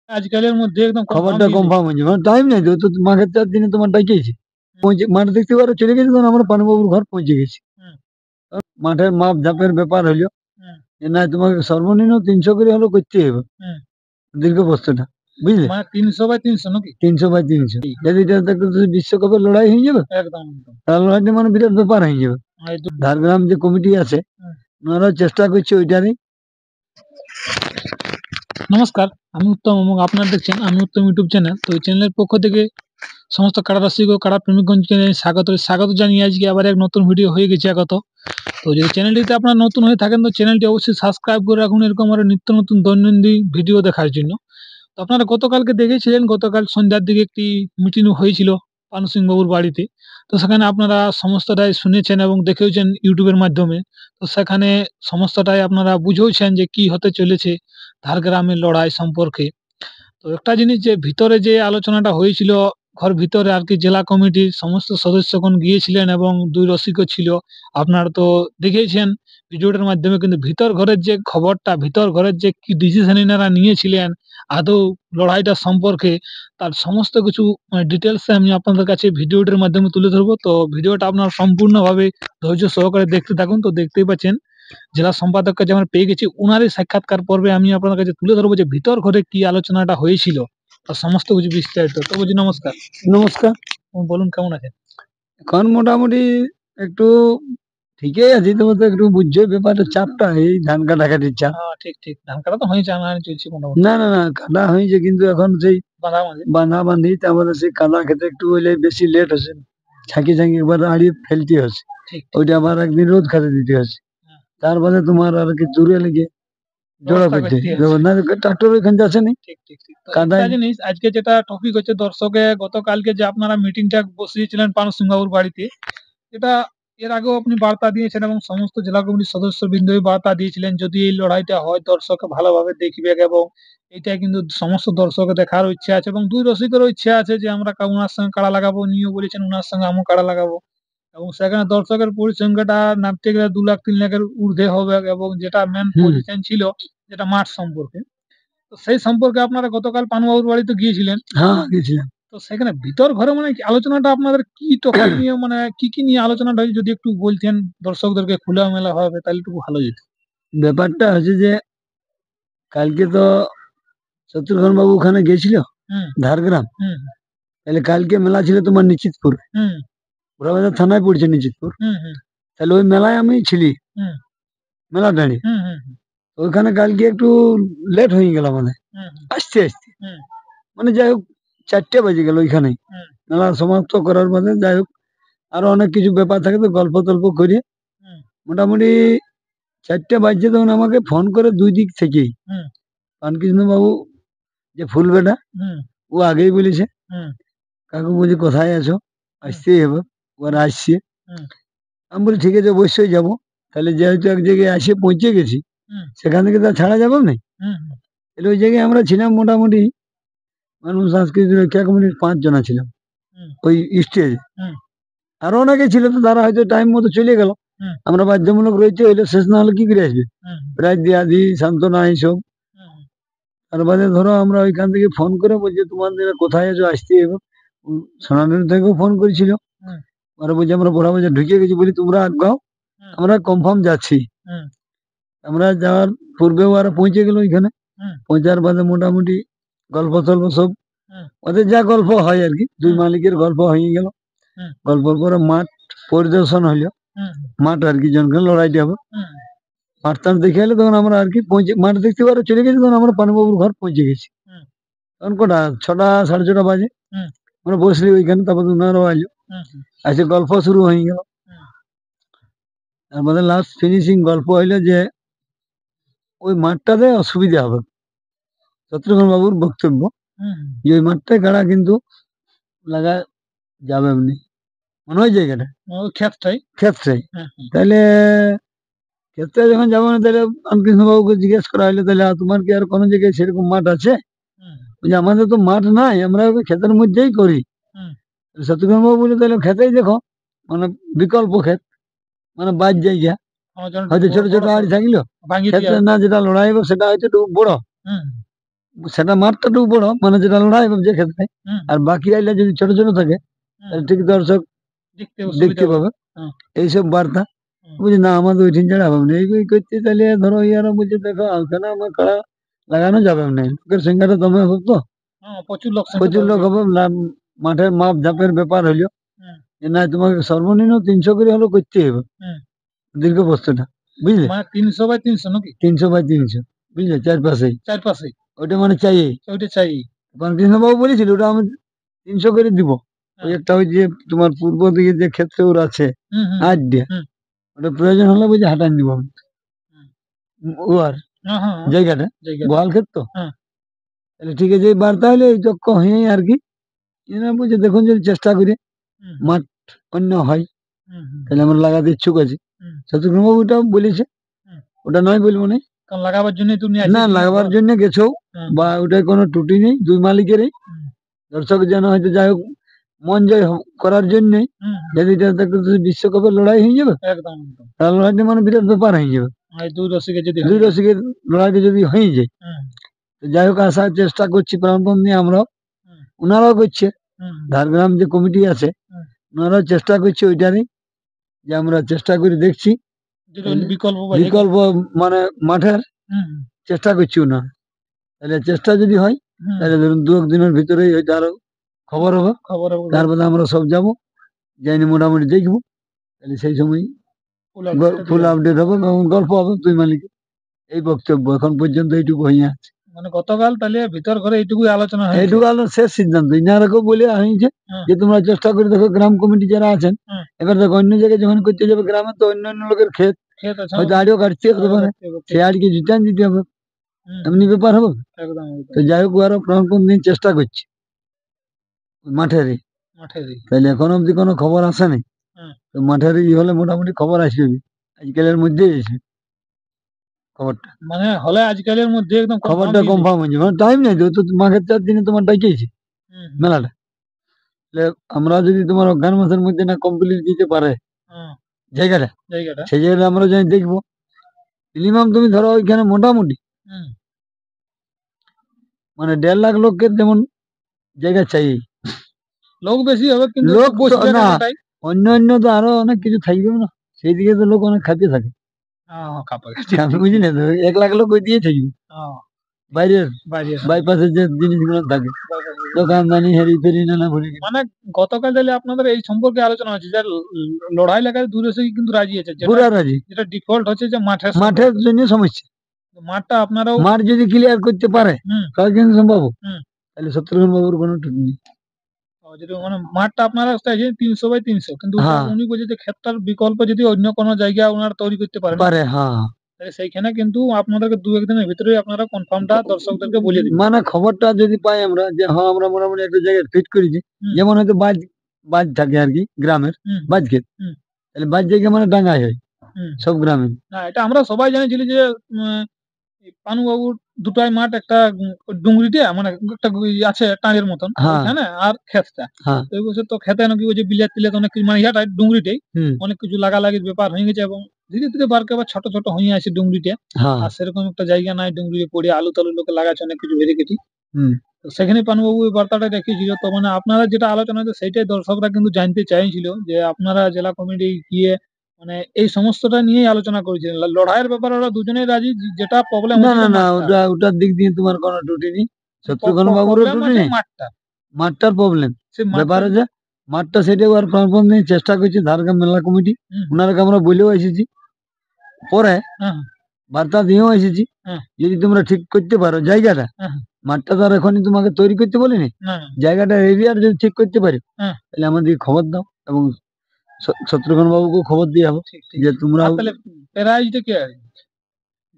আজকালের মধ্যে একদম কনফার্ম খবরটা দিয়ে কনফার্ম হয়ে যাবে, মানে টাইম নেই তো মাঘের 4 দিনে তোমার ডাকিয়েছি হুম, পৌঁছে মাঠে দেখতে পারো চলে গেছি, তখন আমরা পানুবাবুর ঘর পৌঁছে গেছি। হুম, মাঠের মাপ ঝাপের ব্যাপার হলো হুম, যে না তোমাকে সর্বনিম্ন 300 করে হলেও করতে হবে হুম। দীর্ঘ প্রস্তুটা, বুঝলে? মানে 300 বাই 300 নাকি? 300 বাই 300, যদি এটা দেখো তো বিশ্বকাপের লড়াই হয়ে যাবে, একদম একদম। তার লড়াইটা মানে বিরাট ব্যাপার হয়ে যাবে। এই দু- ঝাড়গ্রাম যে কমিটি আছে হুম। ওনারাও চেষ্টা করছে ওইটারই। নমস্কার, আমি উত্তম এবং আপনারা দেখছেন আমি উত্তম ইউটিউব চ্যানেল। তো এই চ্যানেলের পক্ষ থেকে সমস্ত কাড়া রসিক ও কাড়া প্রেমিকগণকে স্বাগত জানিয়ে আজকে আবার এক নতুন ভিডিও হয়ে গেছে আগত। তো যদি চ্যানেলটিতে আপনারা নতুন হয়ে থাকেন তো চ্যানেলটি অবশ্যই সাবস্ক্রাইব করে রাখুন এরকম আরো নিত্য নতুন দৈনন্দিন ভিডিও দেখার জন্য। তো আপনারা গতকালকে দেখেছিলেন, গতকাল সন্ধ্যার দিকে একটি মিটিং হয়েছিল পানু সিং বাবুর বাড়িতে। তো সেখানে আপনারা সমস্তটাই শুনেছেন এবং দেখেওছেন ইউটিউবের মাধ্যমে। তো সেখানে সমস্তটাই আপনারা বুঝেওছেন যে কি হতে চলেছে ঝাড়গ্রামের লড়াই সম্পর্কে। তো একটা জিনিস যে ভিতরে যে আলোচনাটা হয়েছিল, ঘর ভিতরে আর কি জেলা কমিটির সমস্ত সদস্যগণ গিয়েছিলেন এবং 2 রসিকও ছিল। আপনারা তো দেখেইছেন ভিডিওটার মাধ্যমে, কিন্তু ভিতর ঘরের যে খবরটা, ভিতর ঘরের যে কি ডিসিশন এনারা নিয়েছিলেন আদৌ লড়াইটা সম্পর্কে, তার সমস্ত কিছু ডিটেইলস এ আমি আপনাদের কাছে ভিডিওটার মাধ্যমে তুলে ধরবো। তো ভিডিওটা আপনারা সম্পূর্ণভাবে ধৈর্য সহকারে দেখতে থাকুন। তো দেখতেই পাচ্ছেন জেলা সম্পাদককে যে আমরা পেয়ে গেছি, উনারই সাক্ষাৎকার পর্বে আমি আপনাদের কাছে তুলে ধরবো যে ভিতর ঘরে কি আলোচনাটা হয়েছিল তার সমস্ত কিছু বিস্তারিত। তো বলছি নমস্কার। নমস্কার। বলুন কেমন আছেন? এখন মোটামুটি একটু ঠিকই আছি, তবে তো একটু বুঝছো ব্যাপারটা চাপটা এই ধান কাটাকাটির চাপ। ঠিক, ঠিক। ধান কাটা তো হয়েছে, আনাআনি চলছে মোটামুটি। না না না, কাটা হয়েছে কিন্তু এখন সেই বাঁধাবাঁধি। বাঁধা বাঁধি, তারপরে সেই কাদা খেতে একটু হইলে বেশি লেট হচ্ছে, ছাঁকি ছাঁকি একবার আড়িয়ে ফেলতে হচ্ছে, ঠিক, ঠিক। ওইটা আবার একদিন রোদ খাতে দিতে হচ্ছে, হুম, তারপরে তোমার আর কি দূরে লেগে জড়ো ব্যবস্থা করতে করতে হচ্ছে। না, ট্রাক্টর ওইখানে যাচ্ছে না ঠিক, ঠিক, ঠিক। তো একটা কাদায়। জিনিস আজকে যেটা টপিক হচ্ছে, দর্শকে গতকালকে যে আপনারা মিটিংটা বসিয়েছিলেন পানু সিং বাবুর বাড়িতে, এটা এর আগেও আপনি বার্তা দিয়েছেন এবং সমস্ত জেলা কমিটির সদস্যবৃন্দই বার্তা দিয়েছিলেন যদি এই লড়াইটা হয় দর্শক ভালোভাবে দেখবে, এবং এটা কিন্তু সমস্ত দর্শকের দেখারও ইচ্ছা আছে এবং 2 রসিকেরও ইচ্ছা আছে যে আমরা উনার সঙ্গে কাড়া লাগাবো। উনিও বলেছেন উনার সঙ্গে আমিও কাড়া লাগাবো, এবং সেখানে দর্শকের পরিসংখ্যাটা নামতে গেলে 2 লাখ 3 লাখের ঊর্ধ্বে হবে, এবং যেটা মেন হুম। পজিশন ছিল যেটা মাঠ সম্পর্কে। তো সেই সম্পর্কে আপনারা গতকাল পানুবাবুর বাড়িতে গিয়েছিলেন। হ্যাঁ গেছিলাম। তো সেখানে ভিতর ঘরে মানে কি আলোচনাটা আপনাদের কি টপিক নিয়ে, মানে কি নিয়ে আলোচনাটা হয়েছে যদি একটু বলতেন দর্শকদেরকে খোলামেলা ভাবে, তাহলে একটু ভালো যেত। ব্যাপারটা হচ্ছে যে কালকে তো শত্রুঘ্ন বাবু ওখানে গেছিল হুম, ঝাড়গ্রাম, হুম, তাহলে কালকে মেলা ছিল তোমার নিশ্চিতপুর, হুম, ঘোড়াবাজার থানায় পড়ছে নিশ্চিতপুর, হুম, হুম, তাহলে ওই মেলায় আমি ছিলি, হুম, মেলা দাঁড়িয়ে হুম, হুম, ওইখানে কালকে একটু লেট হয়ে গেল আমাদের হুম, আসতে আসতে, হুম, মানে যাই হোক 4টে বেজে গেল ওইখানে হুম, মেলা সমাপ্ত করার পরে। যাই হোক আরো অনেক কিছু ব্যাপার থাকে তো গল্প টল্প করে হুম, মোটামুটি 4টে বাজছে, তখন আমাকে ফোন করে দুই দিক থেকেই হুম, পানকৃষ্ণ বাবু যে ফুল বেটা হুম, ও আগেই বলেছে, হুম, কাকু বলছি কোথায় আছো, হুম, আসতেই হবে, ওরা আসছে। হুম, আমি বলি ঠিক আছে অবশ্যই যাবো, তাহলে যেহেতু এক জায়গায় এসে পৌঁছে গেছি হুম, সেখান থেকে তো আর ছাড়া যাবে না। হুম, তাহলে ওই জায়গায় আমরা ছিলাম মোটামুটি মানুষ সাংস্কৃতিক রক্ষা কমিটির 5 জনা ছিলাম হুম, ওই স্টেজে। হুম, আরো অনেকে ছিল, তো তারা হয়তো টাইম মতো চলে গেল, হুম, আমরা বাধ্যমূলক রয়েছে, হইলে শেষ না হলে কি করে আসবে, হুম, প্রায় দিয়াদি সান্ত্বনা এইসব। হুম, তারপরে ধরো আমরা ওইখান থেকে ফোন করে বলছি তোমাদের কোথায় আছো, আসতে হবে। সোনাডাঙ্গা থেকেও ফোন করেছিল, হুম, ওরা বলছে আমরা বড়াবাজার ঢুকে গেছি, বলি তোমরা আগাও, হুম, আমরা কনফার্ম যাচ্ছি। হুম, আমরা যাওয়ার পূর্বেও ওরা পৌঁছে গেল ওইখানে, হুম, পৌঁছার বাদে মোটামুটি গল্প টল্প সব হুম, ওদের যা গল্প হয় আর কি, দুই হুম, মালিকের গল্প হয়ে গেল। হুম, গল্পের পরে মাঠ পরিদর্শন হইলো, হুম, মাঠ আর কি জনকে লড়াইটা হবে, হুম, মাঠ টাঠ দেখে এলে তখন আমরা আর কি পৌঁছে মাঠ দেখতে পারো চলে গেছি, তখন আমরা পানুবাবুর ঘর পৌঁছে গেছি। হুম, তখন কটা 6টা 6:30 বাজে হুম, আমরা বসলি ওইখানে, তারপর ওনারাও আইলো, হুম, এসে গল্প শুরু হয়ে গেল। হুম, তারপরে লাস্ট ফিনিশিং গল্প হইলো যে ওই মাঠটাতে অসুবিধা হবে, শত্রুঘ্ন বাবুর বক্তব্য হুম, যে ওই মাঠটায় গাড়া কিন্তু লাগা যাবে এমনি, মানে ওই জায়গাটা ওই ক্ষেতটাই। ক্ষেত্রে, হ্যাঁ, হ্যাঁ, তাহলে ক্ষেত্রে যখন যাবো না, তাহলে রামকৃষ্ণ বাবুকে জিজ্ঞেস করা হলো তাহলে তোমার কি আর কোনো জায়গায় সেরকম মাঠ আছে? হুম, বলছে আমাদের তো মাঠ নাই, আমরা ওই ক্ষেতের মধ্যেই করি। হুম, শত্রুঘ্ন বাবু বলে তাহলে ক্ষেতেই দেখো, মানে বিকল্প ক্ষেত, মানে বাদ জায়গা, আমার জন্য একটু হয়তো ছোট ছোট বড় আড়ি সড়ো থাকলো, ভাঙিয়ে দিয়ে ক্ষেত্রে হবে। না যেটা লড়াই হবে সেটা হয়তো একটু বড়, হুম, সেটা মাঠটা একটু বড়, মানে যেটা লড়াই হবে যে ক্ষেত্রে, হুম, আর বাকি আইলে যদি ছোট ছোট থাকে হুম, তাহলে ঠিক দর্শক দেখতে দেখতে সুবিধা পাবে হ্যাঁ, এইসব বার্তা। হুম, বুঝি না আমাদের ওইঠিন ছাড়া হবে না, এই করতে তাহলে ধরো ইয়ারা বুঝে দেখো ওখানে আমার কাড়া লাগানো যাবে না, লোকের সংখ্যাটা দমে হবে তো, হ্যাঁ, প্রচুর লোক সংখ্যা প্রচুর লোক হবে মাঠের মাপ ঝাপের ব্যাপার হইলো হুম, যে না তোমাকে সর্বনিম্ন 300 করে হলেও করতে হবে হুম। দীর্ঘ প্রস্তুটা, বুঝলে, মানে 300 বাই 300 নাকি 300 বাই 300, বুঝলে, চারপাশেই চারপাশে ওইটা মানে চাই। ওইটা চাই কারণ কৃষ্ণবাবু বলেছিল ওটা আমি 300 করে দিব। ওই হ্যাঁ, একটা ওই যে তোমার পূর্ব দিকে যে ক্ষেত্রে ওর আছে হুম, হুম, হাত দিয়ে, হুম, ওটা প্রয়োজন হলে বুঝে হাঁটান দিব আমি। হুম, ও আর হ্যাঁ, হ্যাঁ, হ্যাঁ, জায়গাটা জায়গাটা গোয়াল ক্ষেত তো, হ্যাঁ, তাহলে ঠিক আছে, এই বার্তা হলে এই চক্ক হয়ে আর কি, এরা বুঝে দেখুন যদি চেষ্টা করি হুম, মাঠ অন্য হয় হুম, হুম, তাহলে আমরা লাগাতে ইচ্ছুক আছি। হুম, শত্রুঘ্নবাবু ওটাও বলেছে, হুম। ওটা নয় বলবো না, কারণ লাগাবার জন্য তুমি না আসিস লাগাবার জন্য গেছেও, হ্যাঁ, বা ওটার কোনো ত্রুটি নেই, দুই মালিকেরই। হুম, দর্শক যেন হয়তো যাই হোক মন জয় করার জন্যই, হুম, যদি এটা দেখতে যদি বিশ্বকাপের লড়াই হয়ে যাবে, একদম একদম তাহলে লড়াইটা মানে বিরাট ব্যাপার হয়ে যাবে। এই দুই রসিকে যদি দুই হয়ে যায় রসিকের লড়াইটা যদি হয়ে যায়, হুম, তো যাই হোক আসার চেষ্টা করছি প্রাণপণ নিয়ে আমরাও, হুম, ওনারাও করছে, হুম, ঝাড়গ্রাম যে কমিটি আছে হুম। ওনারাও চেষ্টা করছে ওইটারই, যে আমরা চেষ্টা করে দেখছি যেটা তাহলে বিকল্প বা যে কোনো বিকল্প মানে মাঠের হুম, চেষ্টা করছি ওনারা, তাহলে চেষ্টা যদি হয় হুম, তাহলে ধরুন দু এক দিনের ভিতরেই হয়তো আরো খবর হবে, খবর তারপরে আমরা সব যাবো, যাইনি মোটামুটি দেখবো, তাহলে সেই সময় ফুল আপডেটটা ফুল দিয়ে যাবে। আপডেট হবে এবং গল্প হবে দুই মালিকের। এই বক্তব্য এখন পর্যন্ত এইটুকু হইয়া আছে, মানে গতকাল তাহলে ভিতর ঘরে এইটুকুই আলোচনা হয়েছে এইটুকু আলো শেষ সিদ্ধান্ত ইনারাকেও বলে হয়েছে হ্যাঁ, যে তোমরা চেষ্টা করে দেখো গ্রাম কমিটি যারা আছেন, হ্যাঁ, এবার দেখো অন্য জায়গায় যখন করতে যাবে গ্রামে তো অন্য অন্য লোকের ক্ষেত ক্ষেত আছে হয়তো আড়িও কাটতে হতে আরো পারে, দেখতে হবে সে ঠিক আড়িকে রিটার্ন দিতে হবে, হুম, এমনি ব্যাপার হবে। একদম তো একদম যাই হোক আরো প্রাণপণ দিন চেষ্টা করছি মাঠেরই, মাঠেরই তাহলে এখন অব্দি কোনো খবর আসেনি, হ্যাঁ, তো মাঠেরই হলে মোটামুটি খবর আসবে, আজকালের মধ্যেই এসে খবরটা, মানে হলে আজকালের মধ্যে একদম কনফার্ম খবরটা দিয়ে দিবে কনফার্ম হয়ে যাবে, টাইম নেই তো, তো মাঘের 4 দিনে তোমার ডাকিয়েছি হুম, হুম, মেলাটা, তাহলে আমরা যদি তোমার অজ্ঞান মাসের মধ্যে না কমপ্লিট দিতে পারে হ্যাঁ, জায়গাটা, জায়গাটা সেই জায়গাটা আমরা যাই দেখবো, মিনিমাম তুমি ধরো ওইখানে মোটামুটি হুম, মানে 1.5 লাখ লোকের যেমন জায়গা চাই, লোক বেশি হবে কিন্তু একটু লোক তো বসবে না, কাটাটাই অন্য অন্য তো আরো অনেক কিছু থাকবে না, সেই দিকে তো লোক অনেক খাপিয়ে থাকে, হ্যাঁ হ্যাঁ, খাপা ঠিক আমি ঠিক বুঝি ঠিক না তো 1 লাখ লোক ওই দিয়ে থাকবে, হ্যাঁ বাইরের বাইরে বাইপাসের যে জিনিসগুলো থাকে, দোকানদানি হেরি ফেরি নানা ভুলি, মানে গতকাল তাহলে আপনাদের এই সম্পর্কে আলোচনা হচ্ছে যে লড়াই লাগায় দূরে থেকে কিন্তু রাজি আছে যেটা পুরা রাজি, যেটা ডিফল্ট হচ্ছে যে মাঠের মাঠের সম্পর্কে জন্য সমস্যা, মাঠটা আপনারাও মাঠ যদি ক্লিয়ার করতে পারে হুম তাহলে কিন্তু সম্ভব, হুম তাহলে শত্রুঘ্ন বাবুর কোনো টুটি নেই। যেটা মানে মাঠটা আপনারা চাইছেন 300 বাই 300 কিন্তু ওটা হ্যাঁ উনি বলছে যে ক্ষেতটার বিকল্প যদি অন্য কোনো জায়গা ওনারা তৈরি করতে পারেন পারে, হ্যাঁ, তাহলে সেইখানে কিন্তু আপনাদেরকে দু একদিনের ভিতরে আপনারা কনফার্মটা দর্শকদেরকে বলে দিবেন মানে খবরটা যদি পাই আমরা যে হ্যাঁ আমরা মোটামুটি একটা জায়গায় ফিট করেছি, হুম যেমন হয়তো বাজ বাজ থাকে আর কি গ্রামের হুম বাজ ক্ষেত, হুম তাহলে বাজ জায়গা মানে ডাঙ্গায় হয় হুম সব গ্রামে, না এটা আমরা সবাই জানিয়েছিলি যে এই পানুবাবুর দুটাই মাঠ একটা ডুংরিতে মানে একটা আছে টাঁড়ের মতন হ্যাঁ ওইখানে আর ক্ষেতটা হ্যাঁ, তো এই বছর তো খেতে নাকি ওই যে বিলেত টিলেত অনেক কিছু মানে ইয়াটা ডুংরিতেই হুম, অনেক কিছু লাগালাগির ব্যাপার হয়ে গেছে এবং ধীরে ধীরে বারকে আবার ছোট ছোট হয়ে আছে ডুংরিতে হ্যাঁ, আর সেরকম একটা জায়গা নাই ডুংরি পড়ে আলু টালু লোকে লাগাচ্ছে অনেক কিছু ভেরিকেটি হুম, তো সেখানে পানুবাবু এই বার্তাটা রেখেছিল তো মানে আপনারা যেটা আলোচনা হয়েছে সেইটাই দর্শকরা কিন্তু জানতে চাইছিল যে আপনারা জেলা কমিটি গিয়ে মানে এই সমস্তটা নিয়েই আলোচনা করেছিলেন লড়াইয়ের ব্যাপারে ওরা দুজনেই রাজি যেটা প্রবলেম না হচ্ছে না যে না, মাঠটা ওটা ওটার দিক দিয়ে তোমার কোনো ত্রুটি নেই, শত্রুঘ্ন বাবুরও প্রবলেম ত্রুটি আছে নেই, মাঠটা মাঠটার প্রবলেম, সে ব্যাপার মাঠটা আছে মাঠটা সেটাও আর প্রাণপণ নিয়ে চেষ্টা করছি ঝাড়গ্রাম মেলা কমিটি, হুম, ওনারাকে আমরা বলেও এসেছি, পরে হ্যাঁ বার্তা দিয়েও এসেছি, হ্যাঁ যদি তোমরা ঠিক করতে পারো জায়গাটা, হ্যাঁ হ্যাঁ, মাঠটা তো আর এখনই তোমাকে তৈরি করতে বলিনি, না না, জায়গাটা এরিয়ার যদি ঠিক করতে পারি হ্যাঁ তাহলে আমাদের খবর দাও, এবং শত্রুঘ্ন বাবুকে খবর দিয়ে যাবো ঠিক ঠিক যে তোমরা আর তাহলে প্রাইজটা কি আছে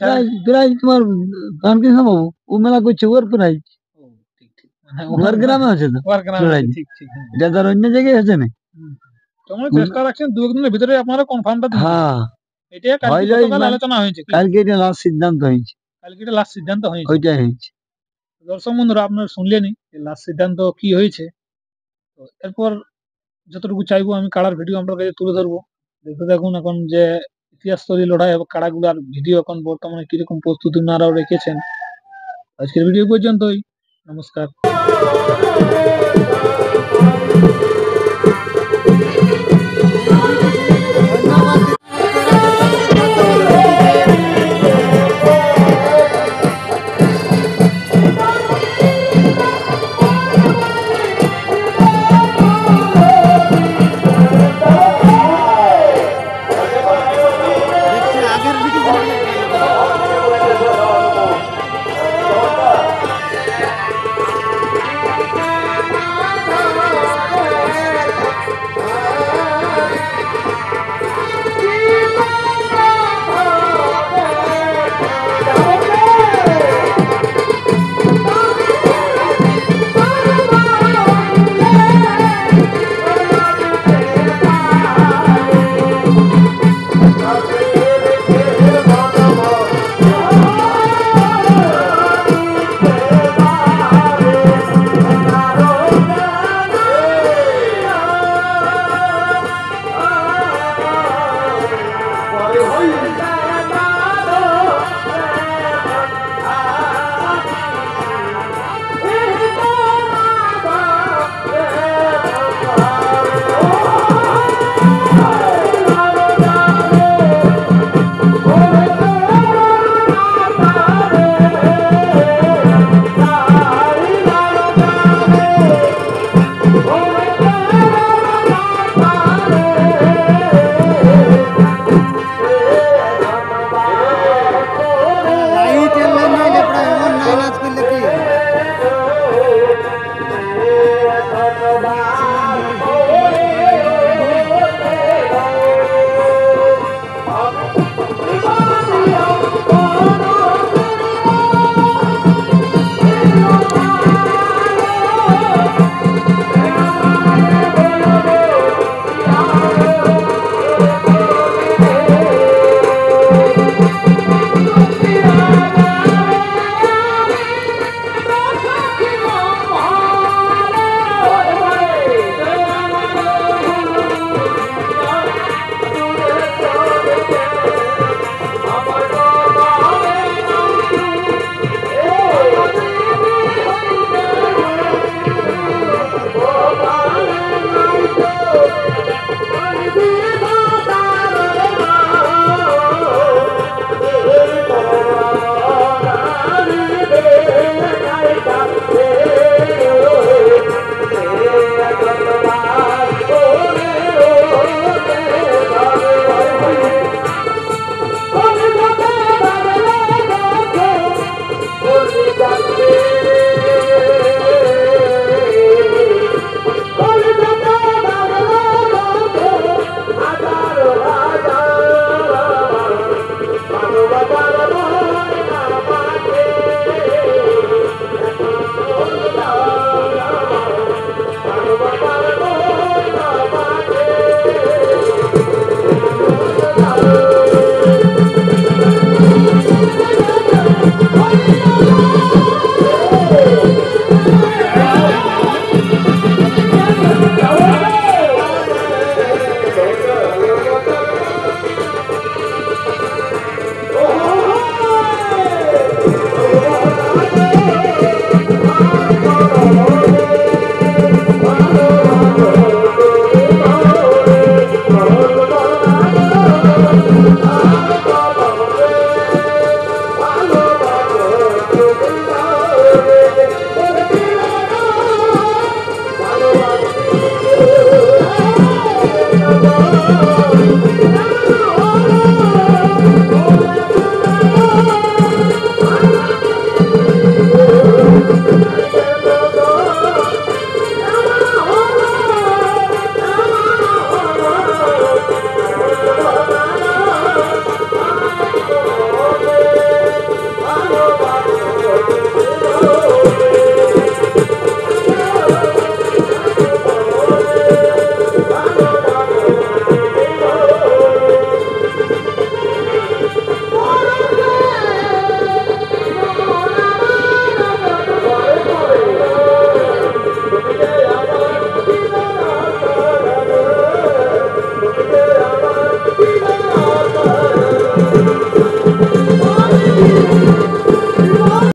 যার প্রায় প্রায় তোমার রামকৃষ্ণ বাবু ও মেলা করছে ওর প্রায় ও ঠিক ঠিক মানে ওর গ্রামে আছে তো ওর গ্রামে লড়াই, আছে ঠিক ঠিক হ্যাঁ এটা তো আর অন্য জায়গায় আছে না, হুম। তোমরা চেষ্টা রাখছেন দু একদিনের ভিতরে আপনারা কনফার্মটা দিয়ে দিবেন হ্যাঁ এটাই কালকে হইলে গতকাল আলোচনা হয়েছে কি কালকে এটা লাস্ট সিদ্ধান্ত হয়েছে, কালকে এটা লাস্ট সিদ্ধান্ত হয়েছে ওইটাই হয়েছে, দর্শক বন্ধুরা আপনারা শুনলেনই যে লাস্ট সিদ্ধান্ত কি হয়েছে তো এরপর যতটুকু চাইবো আমি কাড়ার ভিডিও আপনার কাছে তুলে ধরবো দেখতে দেখুন এখন যে ইতিহাস তৈরি লড়াই এবং কাড়াগুলার ভিডিও এখন বর্তমানে কিরকম প্রস্তুতি ওনারাও রেখেছেন আজকের ভিডিও পর্যন্তই। নমস্কার।